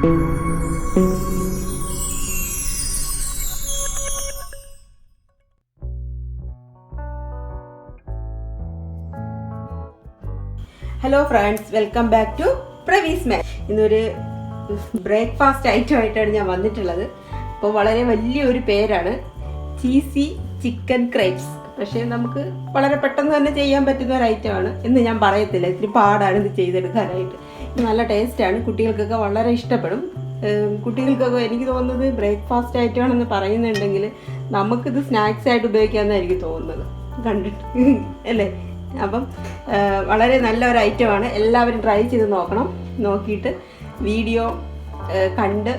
Hello friends, welcome back to പ്രവീസ്മാജിക്. ഇന്നൊരു breakfast item ആയിട്ടാണ് ഞാൻ വന്നിട്ടുള്ളത്. അപ്പോൾ വളരെ വലിയൊരു പേരാണ്, ചീസി ചിക്കൻ ക്രേപ്സ്. പക്ഷേ നമുക്ക് വളരെ പെട്ടെന്ന് തന്നെ ചെയ്യാൻ പറ്റുന്ന ഒരു ഐറ്റമാണ് എന്ന് ഞാൻ പറയത്തില്ല. ഇത്തിരി പാടാണ് ഇത് ചെയ്തെടുക്കാനായിട്ട്. നല്ല ടേസ്റ്റാണ്, കുട്ടികൾക്കൊക്കെ വളരെ ഇഷ്ടപ്പെടും. കുട്ടികൾക്കൊക്കെ എനിക്ക് തോന്നുന്നത് ബ്രേക്ക്ഫാസ്റ്റ് ഐറ്റമാണെന്ന് പറയുന്നുണ്ടെങ്കിൽ നമുക്കിത് സ്നാക്സ് ആയിട്ട് ഉപയോഗിക്കാമെന്നാണ് എനിക്ക് തോന്നുന്നത് കണ്ടിട്ട്, അല്ലേ? അപ്പം വളരെ നല്ല ഒരു ഐറ്റമാണ്. എല്ലാവരും ട്രൈ ചെയ്ത് നോക്കണം. നോക്കിയിട്ട് വീഡിയോ കണ്ട്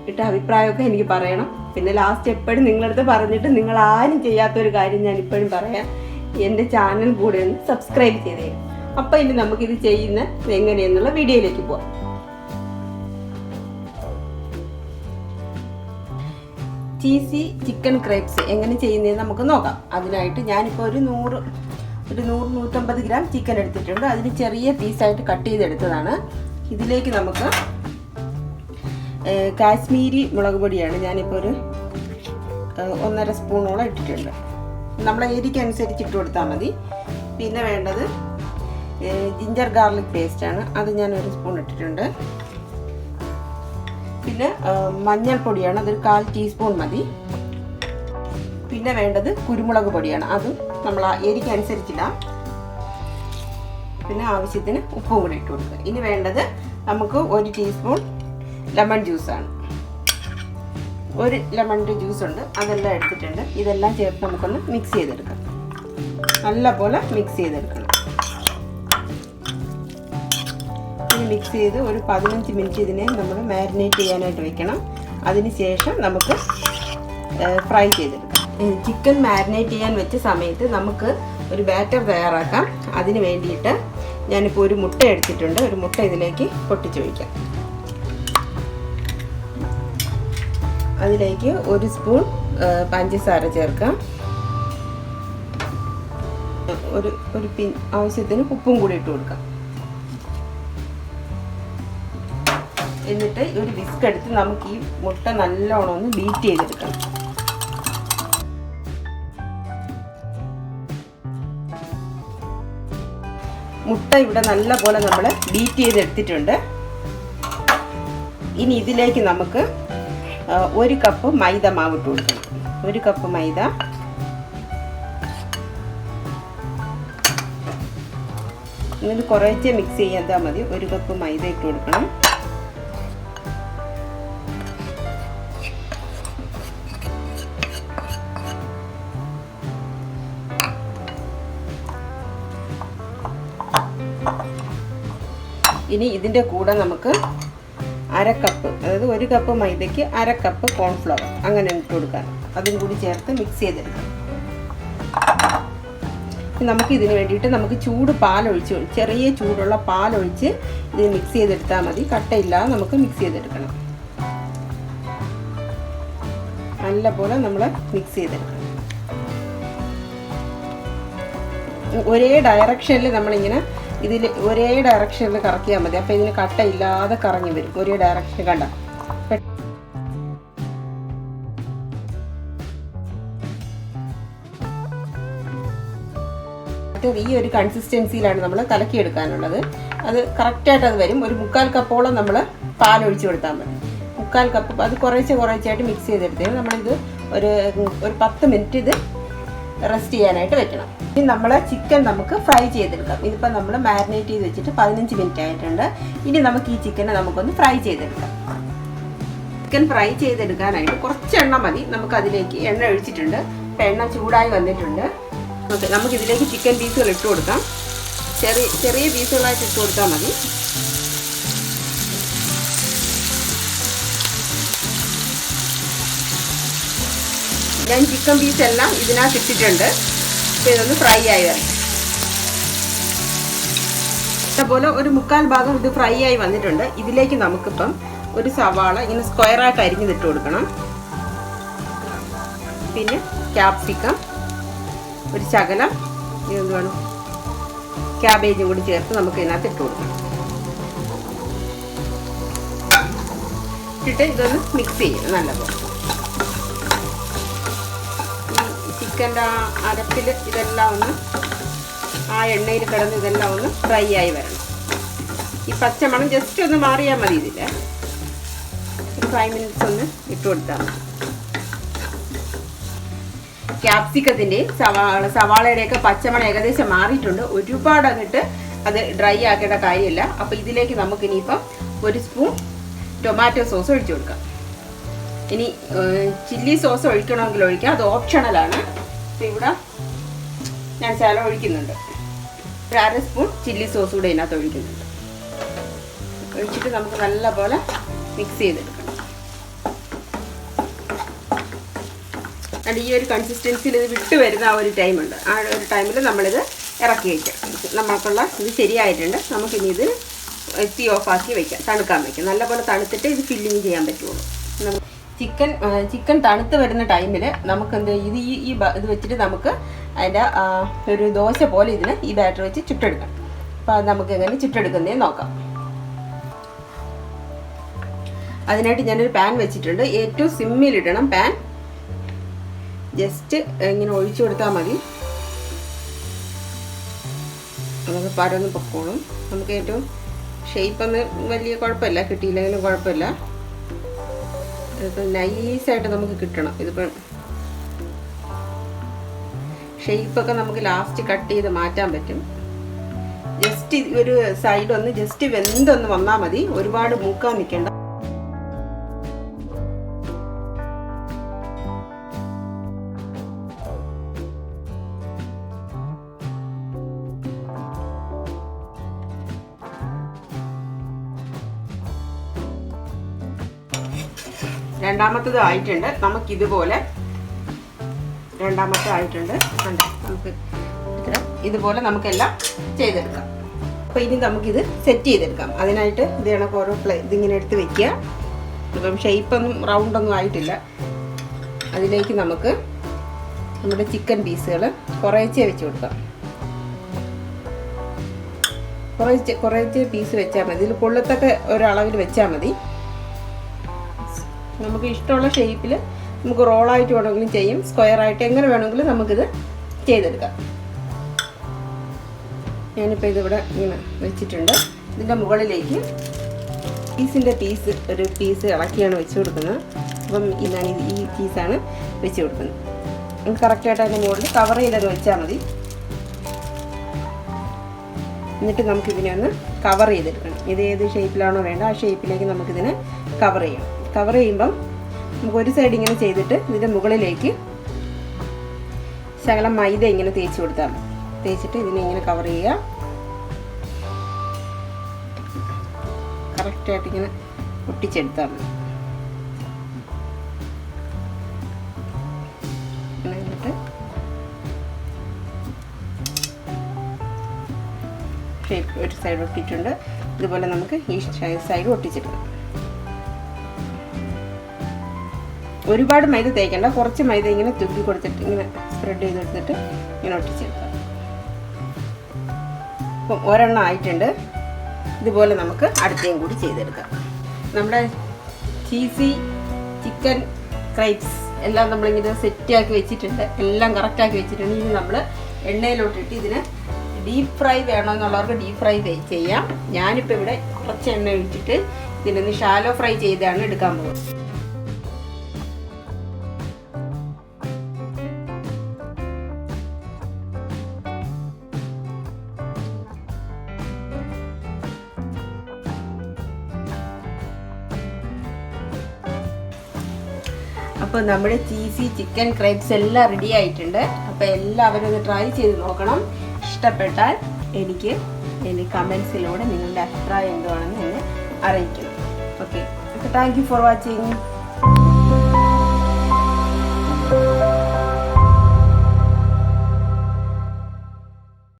ഇട്ട അഭിപ്രായമൊക്കെ എനിക്ക് പറയണം. പിന്നെ ലാസ്റ്റ് എപ്പോഴും നിങ്ങളടുത്ത് പറഞ്ഞിട്ട് നിങ്ങൾ ആരും ചെയ്യാത്തൊരു കാര്യം ഞാൻ ഇപ്പോഴും പറയാം, എൻ്റെ ചാനൽ കൂടെ ഒന്ന് സബ്സ്ക്രൈബ് ചെയ്തേ. അപ്പം ഇനി നമുക്കിത് ചെയ്യുന്ന എങ്ങനെയെന്നുള്ള വീഡിയോയിലേക്ക് പോകാം. ചീസി ചിക്കൻ ക്രേപ്സ് എങ്ങനെ ചെയ്യുന്നതെന്ന് നമുക്ക് നോക്കാം. അതിനായിട്ട് ഞാനിപ്പോൾ ഒരു 100-150 ഗ്രാം ചിക്കൻ എടുത്തിട്ടുണ്ട്. അതിന് ചെറിയ പീസായിട്ട് കട്ട് ചെയ്തെടുത്തതാണ്. ഇതിലേക്ക് നമുക്ക് കാശ്മീരി മുളക് പൊടിയാണ് ഞാനിപ്പോൾ ഒരു 1.5 സ്പൂണോളം ഇട്ടിട്ടുണ്ട്. നമ്മളെ എരിക്കനുസരിച്ച് ഇട്ട് കൊടുത്താൽ മതി. പിന്നെ വേണ്ടത് ജിഞ്ചർ ഗാർലിക് പേസ്റ്റാണ്, അത് ഞാൻ 1 സ്പൂൺ ഇട്ടിട്ടുണ്ട്. പിന്നെ മഞ്ഞൾപ്പൊടിയാണ്, അതൊരു 1/4 ടീസ്പൂൺ മതി. പിന്നെ വേണ്ടത് കുരുമുളക് പൊടിയാണ്, അതും നമ്മൾ എരിക്കനുസരിച്ചിടാം. പിന്നെ ആവശ്യത്തിന് ഉപ്പും കൂടി ഇട്ട് കൊടുക്കുക. ഇനി വേണ്ടത് നമുക്ക് 1 ടീസ്പൂൺ ലെമൺ ജ്യൂസാണ്. 1 ലെമണിൻ്റെ ജ്യൂസ് ഉണ്ട്, അതെല്ലാം എടുത്തിട്ടുണ്ട്. ഇതെല്ലാം ചേർത്ത് നമുക്കൊന്ന് മിക്സ് ചെയ്തെടുക്കാം. നല്ലപോലെ മിക്സ് ചെയ്തെടുക്കണം. ഇനി മിക്സ് ചെയ്ത് ഒരു 15 മിനിറ്റ് ഇതിനെ നമ്മൾ മാരിനേറ്റ് ചെയ്യാനായിട്ട് വെക്കണം. അതിന് ശേഷം നമുക്ക് ഫ്രൈ ചെയ്തെടുക്കാം. ചിക്കൻ മാരിനേറ്റ് ചെയ്യാൻ വെച്ച സമയത്ത് നമുക്ക് ഒരു ബാറ്റർ തയ്യാറാക്കാം. അതിന് വേണ്ടിയിട്ട് ഞാനിപ്പോൾ ഒരു മുട്ട എടുത്തിട്ടുണ്ട്. ഒരു മുട്ട ഇതിലേക്ക് പൊട്ടിച്ചൊഴിക്കാം. അതിലേക്ക് 1 സ്പൂൺ പഞ്ചസാര ചേർക്കാം. ഒരു ആവശ്യത്തിന് ഉപ്പും കൂടി ഇട്ട് കൊടുക്കാം. എന്നിട്ട് ഒരു വിസ്ക് എടുത്ത് നമുക്ക് ഈ മുട്ട നല്ലോണം ഒന്ന് ബീറ്റ് ചെയ്തെടുക്കണം. മുട്ട ഇവിടെ നല്ല പോലെ നമ്മൾ ബീറ്റ് ചെയ്തെടുത്തിട്ടുണ്ട്. ഇനി ഇതിലേക്ക് നമുക്ക് 1 കപ്പ് മൈദ മാവ് ഇട്ട് കൊടുക്കണം. 1 കപ്പ് മൈദ. എന്നിട്ട് കുറേശ്ശെ മിക്സ് ചെയ്യാൻ മതി. 1 കപ്പ് മൈദ ഇട്ട് കൊടുക്കണം. ഇനി ഇതിൻ്റെ കൂടെ നമുക്ക് 1/2 കപ്പ്, അതായത് 1 കപ്പ് മൈദയ്ക്ക് 1/2 കപ്പ് കോൺഫ്ലവർ അങ്ങനെ ഇട്ട് കൊടുക്കാം. അതും കൂടി ചേർത്ത് മിക്സ് ചെയ്തെടുക്കാം. നമുക്ക് ഇതിന് വേണ്ടിയിട്ട് നമുക്ക് പാലൊഴിച്ച്, ചെറിയ ചൂടുള്ള പാലൊഴിച്ച് ഇത് മിക്സ് ചെയ്തെടുത്താൽ മതി. കട്ടയില്ലാതെ നമുക്ക് മിക്സ് ചെയ്തെടുക്കണം. നല്ലപോലെ നമ്മൾ മിക്സ് ചെയ്തെടുക്കണം. ഒരേ ഡയറക്ഷനിൽ നമ്മളിങ്ങനെ ഇതിൽ ഒരേ ഡയറക്ഷനിൽ കറക്കിയാൽ മതി. അപ്പോൾ ഇതിന് കട്ടയില്ലാതെ കറങ്ങി വരും. ഒരേ ഡയറക്ഷൻ കണ്ട. ഈ ഒരു കൺസിസ്റ്റൻസിയിലാണ് നമ്മൾ കലക്കിയെടുക്കാനുള്ളത്. അത് കറക്റ്റായിട്ട് അത് വരും. ഒരു 1/4 കപ്പോളം നമ്മൾ പാലൊഴിച്ച് കൊടുത്താൽ മതി. 1/4 കപ്പ്. അത് കുറേശ്ശായിട്ട് മിക്സ് ചെയ്തെടുത്തേ നമ്മളിത് ഒരു 10 മിനിറ്റ് ഇത് റെസ്റ്റ് ചെയ്യാനായിട്ട് വെക്കണം. ഇനി നമ്മൾ ചിക്കൻ നമുക്ക് ഫ്രൈ ചെയ്തെടുക്കാം. ഇതിപ്പോൾ നമ്മൾ മാരിനേറ്റ് ചെയ്ത് വെച്ചിട്ട് 15 മിനിറ്റ് ആയിട്ടുണ്ട്. ഇനി നമുക്ക് ഈ ചിക്കനെ നമുക്കൊന്ന് ഫ്രൈ ചെയ്തെടുക്കാം. ചിക്കൻ ഫ്രൈ ചെയ്തെടുക്കാനായിട്ട് കുറച്ച് എണ്ണ മതി. നമുക്കതിലേക്ക് എണ്ണ ഒഴിച്ചിട്ടുണ്ട്. എണ്ണ ചൂടായി വന്നിട്ടുണ്ട്. ഓക്കെ, നമുക്കിതിലേക്ക് ചിക്കൻ പീസുകൾ ഇട്ട് കൊടുക്കാം. ചെറിയ പീസുകളായിട്ട് ഇട്ട് കൊടുത്താൽ മതി. ഞാൻ ചിക്കൻ പീസെല്ലാം ഇതിനകത്ത് ഇട്ടിട്ടുണ്ട്. അപ്പോൾ ഇതൊന്ന് ഫ്രൈ ആയി വരണം. അതുപോലെ ഒരു 1/4 ഭാഗം ഇത് ഫ്രൈ ആയി വന്നിട്ടുണ്ട്. ഇതിലേക്ക് നമുക്കിപ്പം ഒരു സവാള ഇങ്ങനെ സ്ക്വയറായിട്ട് അരിഞ്ഞിട്ട് കൊടുക്കണം. പിന്നെ ക്യാപ്സിക്കം, ഒരു ശകലം എന്തുവാണ് ക്യാബേജും കൂടി ചേർത്ത് നമുക്ക് ഇതിനകത്ത് ഇട്ട് കൊടുക്കണം. ഇട്ടിട്ട് ഇതൊന്ന് മിക്സ് ചെയ്യും നല്ലപോലെ. ഈ ചിക്കൻ്റെ ആ അരപ്പിൽ ഇതെല്ലാം ഒന്ന് ആ എണ്ണയിൽ കിടന്ന് ഇതെല്ലാം ഒന്ന് ഫ്രൈ ആയി വരണം. ഈ പച്ചമണം ജസ്റ്റ് ഒന്ന് മാറിയാൽ മതി. ഇതിൽ ഒരു 5 മിനിറ്റ്സ് ഒന്ന് ഇട്ട് കൊടുത്താൽ മതി. ക്യാപ്സിക്കത്തിൻ്റെയും സവാളയുടെയൊക്കെ പച്ചമണം ഏകദേശം മാറിയിട്ടുണ്ട്. ഒരുപാട് അങ്ങോട്ട് അത് ഡ്രൈ ആക്കേണ്ട കാര്യമില്ല. അപ്പോൾ ഇതിലേക്ക് നമുക്കിനിയിപ്പം 1 സ്പൂൺ ടൊമാറ്റോ സോസ് ഒഴിച്ചു കൊടുക്കാം. ഇനി ചില്ലി സോസ് ഒഴിക്കണമെങ്കിൽ ഒഴിക്കാം, അത് ഓപ്ഷണലാണ്. അപ്പോൾ ഇവിടെ ഞാൻ ശകലം ഒഴിക്കുന്നുണ്ട്. ഒരു 1/2 സ്പൂൺ ചില്ലി സോസ് കൂടെ ഇതിനകത്ത് ഒഴിക്കുന്നുണ്ട്. ഒഴിച്ചിട്ട് നമുക്ക് നല്ലപോലെ മിക്സ് ചെയ്തെടുക്കണം. ഈ ഒരു കൺസിസ്റ്റൻസിയിൽ ഇത് വിട്ട് വരുന്ന ആ ഒരു ടൈമുണ്ട്. ആ ഒരു ടൈമിൽ നമ്മളിത് ഇറക്കി വയ്ക്കാം. നമ്മൾക്കുള്ള ഇത് ശരിയായിട്ടുണ്ട്. നമുക്കിനി ഇത് തീ ഓഫാക്കി വയ്ക്കാം, തണുക്കാൻ വയ്ക്കാം. നല്ലപോലെ തണുത്തിട്ട് ഇത് ഫില്ലിങ് ചെയ്യാൻ പറ്റുള്ളൂ. ചിക്കൻ തണുത്ത് വരുന്ന ടൈമിൽ നമുക്ക് എന്ത് ഇത് ഇത് വെച്ചിട്ട് നമുക്ക് അതിൻ്റെ ഒരു ദോശ പോലെ ഇതിന് ഈ ബാറ്റർ വെച്ച് ചുട്ടെടുക്കാം. അപ്പോൾ അത് നമുക്ക് എങ്ങനെ ചുട്ടെടുക്കുന്നതേ നോക്കാം. അതിനായിട്ട് ഞാനൊരു പാൻ വെച്ചിട്ടുണ്ട്. ഏറ്റവും സിമ്മിലിടണം പാൻ. ജസ്റ്റ് ഇങ്ങനെ ഒഴിച്ചു കൊടുത്താൽ മതി. നമുക്ക് പരന്ന് പൊക്കോളും. നമുക്ക് ഏറ്റവും ഷേപ്പൊന്നും വലിയ കുഴപ്പമില്ല, കിട്ടിയില്ലെങ്കിലും കുഴപ്പമില്ല. ഇതിപ്പോൾ നൈസായിട്ട് നമുക്ക് കിട്ടണം. ഇതിപ്പം ഷേപ്പൊക്കെ നമുക്ക് ലാസ്റ്റ് കട്ട് ചെയ്ത് മാറ്റാൻ പറ്റും. ജസ്റ്റ് ഒരു സൈഡൊന്ന് ജസ്റ്റ് വെന്തൊന്ന് വന്നാൽ മതി, ഒരുപാട് മൂക്കാൻ നിൽക്കേണ്ട. രണ്ടാമത്തത് ആയിട്ടുണ്ട്. നമുക്കിതുപോലെ രണ്ടാമത്തെ ആയിട്ടുണ്ട്. നമുക്ക് ഇതുപോലെ നമുക്കെല്ലാം ചെയ്തെടുക്കാം. അപ്പോൾ ഇനി നമുക്കിത് സെറ്റ് ചെയ്തെടുക്കാം. അതിനായിട്ട് ഇത് കണക്ക് ഓരോ ഇതിങ്ങനെ എടുത്ത് വെക്കുക. ഇപ്പം ഷേപ്പൊന്നും റൗണ്ടൊന്നും ആയിട്ടില്ല. അതിലേക്ക് നമുക്ക് നമ്മുടെ ചിക്കൻ പീസുകൾ കുറേശ്ശെ വെച്ച് കൊടുക്കാം. കുറേശ്ശെ പീസ് വെച്ചാൽ മതി. ഇതിൽ കൊള്ളത്തൊക്കെ ഒരളവിൽ വെച്ചാൽ മതി. നമുക്ക് ഇഷ്ടമുള്ള ഷേപ്പിൽ നമുക്ക് റോളായിട്ട് വേണമെങ്കിലും ചെയ്യും, സ്ക്വയറായിട്ട് എങ്ങനെ വേണമെങ്കിലും നമുക്കിത് ചെയ്തെടുക്കാം. ഞാനിപ്പോൾ ഇതിവിടെ ഇങ്ങനെ വെച്ചിട്ടുണ്ട്. ഇതിൻ്റെ മുകളിലേക്ക് ഒരു പീസ് ഇളക്കിയാണ് വെച്ച് കൊടുക്കുന്നത്. അപ്പം ഞാൻ ഈ പീസാണ് വെച്ച് കൊടുക്കുന്നത്. നമുക്ക് കറക്റ്റായിട്ട് അതിൻ്റെ മുകളിൽ കവർ ചെയ്തത് വെച്ചാൽ മതി. എന്നിട്ട് നമുക്കിതിനെ ഒന്ന് കവർ ചെയ്തെടുക്കണം. ഇത് ഏത് ഷേപ്പിലാണോ വേണ്ട ആ ഷേപ്പിലേക്ക് നമുക്കിതിനെ കവർ ചെയ്യാം. കവർ ചെയ്യുമ്പം നമുക്ക് ഒരു സൈഡ് ഇങ്ങനെ ചെയ്തിട്ട് ഇതിൻ്റെ മുകളിലേക്ക് ശകലം മൈദ ഇങ്ങനെ തേച്ച് കൊടുത്താൽ മതി. തേച്ചിട്ട് ഇതിനെ ഇങ്ങനെ കവർ ചെയ്യുക. കറക്റ്റായിട്ട് ഇങ്ങനെ ഒട്ടിച്ചെടുത്താൽ മതി. എന്നിട്ട് ഒരു സൈഡ് ഒട്ടിയിട്ടുണ്ട്. ഇതുപോലെ നമുക്ക് ഈ സൈഡ് ഒട്ടിച്ചെടുക്കാം. ഒരുപാട് മൈദ തേക്കണ്ട, കുറച്ച് മൈദ ഇങ്ങനെ തൂക്കി കൊടുത്തിട്ട് ഇങ്ങനെ സ്പ്രെഡ് ചെയ്തെടുത്തിട്ട് ഇങ്ങനെ ഒട്ടിച്ചെടുക്കാം. അപ്പം ഒരെണ്ണം ആയിട്ടുണ്ട്. ഇതുപോലെ നമുക്ക് അടുത്തേയും കൂടി ചെയ്തെടുക്കാം. നമ്മുടെ ചീസി ചിക്കൻ ക്രൈപ്സ് എല്ലാം നമ്മളിങ്ങനെ സെറ്റാക്കി വെച്ചിട്ടുണ്ട്. എല്ലാം കറക്റ്റാക്കി വെച്ചിട്ടുണ്ട്. ഇനി നമ്മൾ എണ്ണയിലോട്ടിട്ട് ഇതിന് ഡീപ്പ് ഫ്രൈ വേണമെന്നുള്ളവർക്ക് ഡീപ്പ് ഫ്രൈ ചെയ്യാം. ഞാനിപ്പോൾ ഇവിടെ കുറച്ച് എണ്ണ ഒഴിച്ചിട്ട് ഇതിനൊന്ന് ഷാലോ ഫ്രൈ ചെയ്താണ് എടുക്കാൻ പോകുന്നത്. അപ്പോൾ നമ്മുടെ ചീസി ചിക്കൻ ക്രേപ്സ് എല്ലാം റെഡി ആയിട്ടുണ്ട്. അപ്പോൾ എല്ലാവരും ഒന്ന് ട്രൈ ചെയ്ത് നോക്കണം. ഇഷ്ടപ്പെട്ടാൽ എനിക്ക് എൻ്റെ കമൻസിലൂടെ നിങ്ങളുടെ അഭിപ്രായം എന്താണെന്ന് എന്നെ അറിയിക്കണം. ഓക്കെ, അപ്പോൾ താങ്ക് യു ഫോർ വാച്ചിങ്.